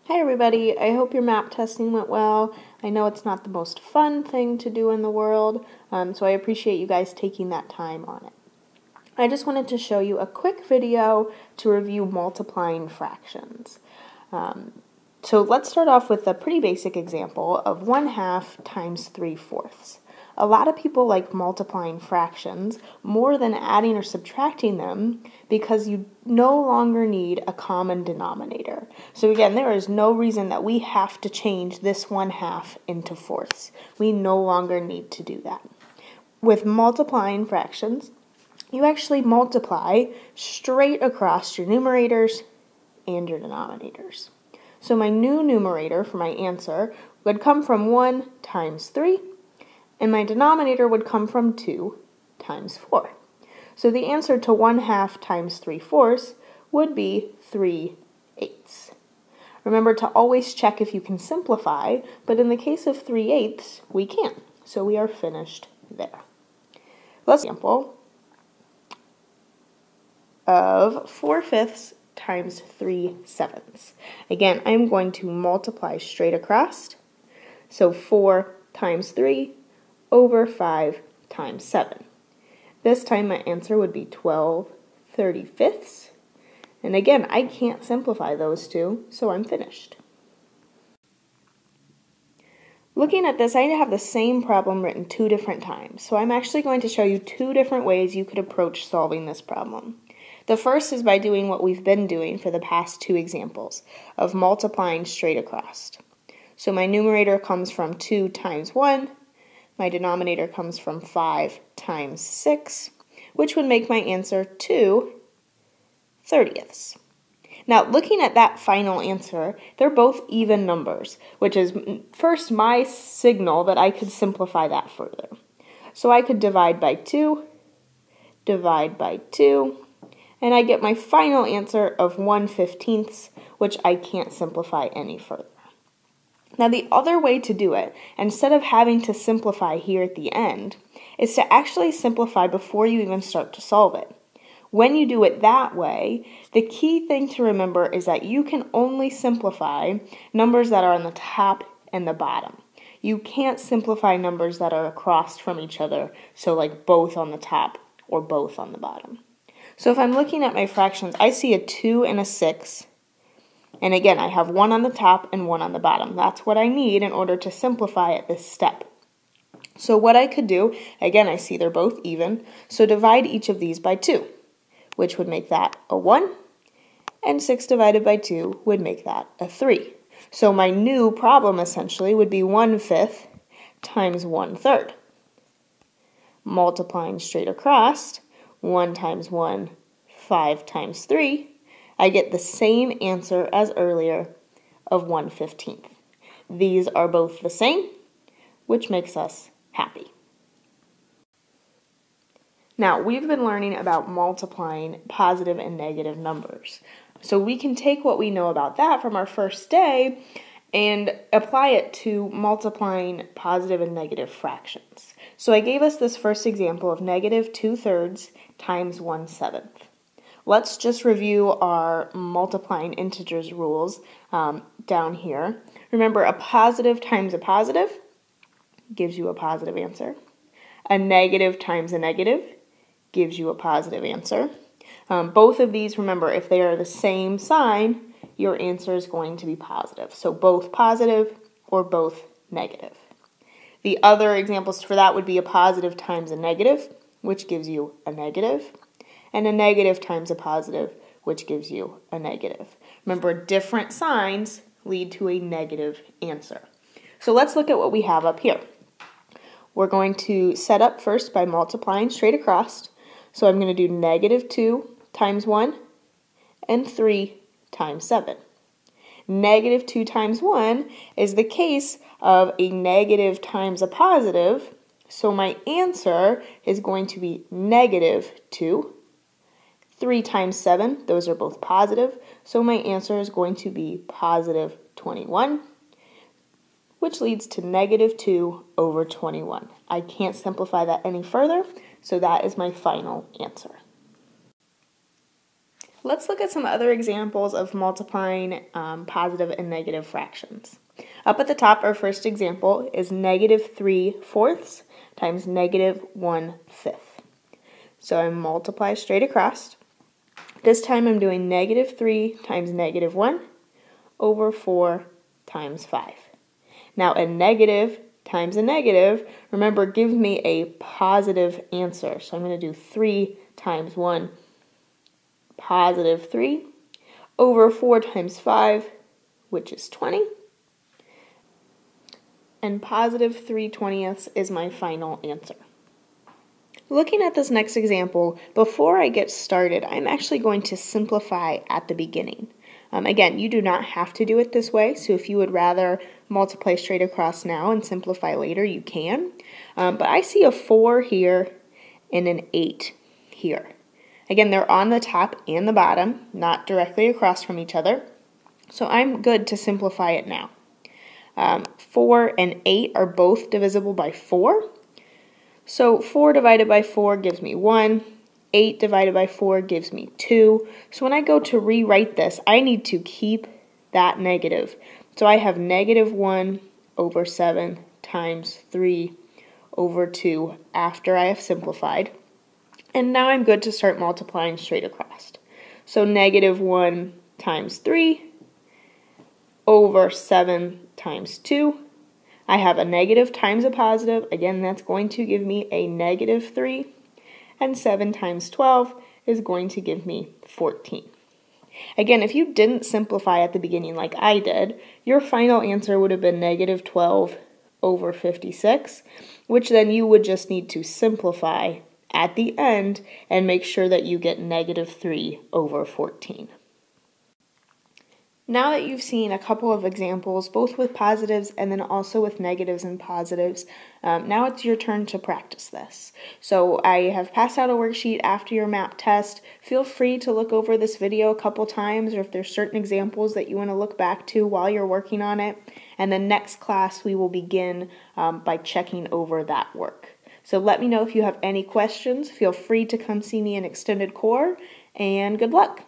Hi everybody, I hope your map testing went well. I know it's not the most fun thing to do in the world, so I appreciate you guys taking that time on it. I just wanted to show you a quick video to review multiplying fractions. So let's start off with a pretty basic example of 1/2 times 3/4. A lot of people like multiplying fractions more than adding or subtracting them because you no longer need a common denominator. So again, there is no reason that we have to change this 1/2 into fourths. We no longer need to do that. With multiplying fractions, you actually multiply straight across your numerators and your denominators. So my new numerator for my answer would come from 1 times 3, and my denominator would come from 2 times 4. So the answer to 1/2 times 3/4 would be 3/8. Remember to always check if you can simplify, but in the case of 3/8, we can't. So we are finished there. Let's example of 4/5 times 3/7. Again, I'm going to multiply straight across. So 4 times 3 over 5 times 7. This time my answer would be 12/35. And again, I can't simplify those two, so I'm finished. Looking at this, I have the same problem written 2 different times. So I'm actually going to show you 2 different ways you could approach solving this problem. The first is by doing what we've been doing for the past 2 examples, of multiplying straight across. So my numerator comes from 2 times 1. My denominator comes from 5 times 6, which would make my answer 2/30. Now, looking at that final answer, they're both even numbers, which is first my signal that I could simplify that further. So I could divide by 2, and I get my final answer of 1/15, which I can't simplify any further. Now the other way to do it, instead of having to simplify here at the end, is to actually simplify before you even start to solve it. When you do it that way, the key thing to remember is that you can only simplify numbers that are on the top and the bottom. You can't simplify numbers that are across from each other, so like both on the top or both on the bottom. So if I'm looking at my fractions, I see a 2 and a 6. And again, I have 1 on the top and 1 on the bottom. That's what I need in order to simplify at this step. So what I could do, again, I see they're both even, so divide each of these by 2, which would make that a 1, and 6 divided by 2 would make that a 3. So my new problem essentially would be 1/5 times 1/3. Multiplying straight across, 1 times 1, 5 times 3, I get the same answer as earlier of 1/15. These are both the same, which makes us happy. Now, we've been learning about multiplying positive and negative numbers. So we can take what we know about that from our first day and apply it to multiplying positive and negative fractions. So I gave us this first example of -2/3 times 1/7. Let's just review our multiplying integers rules down here. Remember, a positive times a positive gives you a positive answer. A negative times a negative gives you a positive answer. Both of these, remember, if they are the same sign, your answer is going to be positive. So both positive or both negative. The other examples for that would be a positive times a negative, which gives you a negative, and a negative times a positive, which gives you a negative. Remember, different signs lead to a negative answer. So let's look at what we have up here. We're going to set up first by multiplying straight across. So I'm going to do -2 times 1 and 3 times 7. -2 times 1 is the case of a negative times a positive, so my answer is going to be -2. 3 times 7, those are both positive, so my answer is going to be positive 21, which leads to -2/21. I can't simplify that any further, so that is my final answer. Let's look at some other examples of multiplying positive and negative fractions. Up at the top, our first example is -3/4 times -1/5. So I multiply straight across. This time I'm doing -3 times -1 over 4 times 5. Now a negative times a negative, remember, gives me a positive answer. So I'm going to do 3 times 1, positive 3, over 4 times 5, which is 20. And positive 3/20 is my final answer. Looking at this next example, before I get started, I'm actually going to simplify at the beginning. Again, you do not have to do it this way, so if you would rather multiply straight across now and simplify later, you can. But I see a 4 here and an 8 here. Again, they're on the top and the bottom, not directly across from each other, so I'm good to simplify it now. 4 and 8 are both divisible by 4. So 4 divided by 4 gives me 1. 8 divided by 4 gives me 2. So when I go to rewrite this, I need to keep that negative. So I have -1 over 7 times 3 over 2 after I have simplified. And now I'm good to start multiplying straight across. So -1 times 3 over 7 times 2. I have a negative times a positive. Again, that's going to give me a -3. And 7 times 12 is going to give me 14. Again, if you didn't simplify at the beginning like I did, your final answer would have been -12 over 56, which then you would just need to simplify at the end and make sure that you get -3 over 14. Now that you've seen a couple of examples, both with positives and then also with negatives and positives, now it's your turn to practice this. So I have passed out a worksheet after your map test. Feel free to look over this video a couple times, or if there's certain examples that you want to look back to while you're working on it. And then next class we will begin by checking over that work. So let me know if you have any questions. Feel free to come see me in Extended Core, and good luck.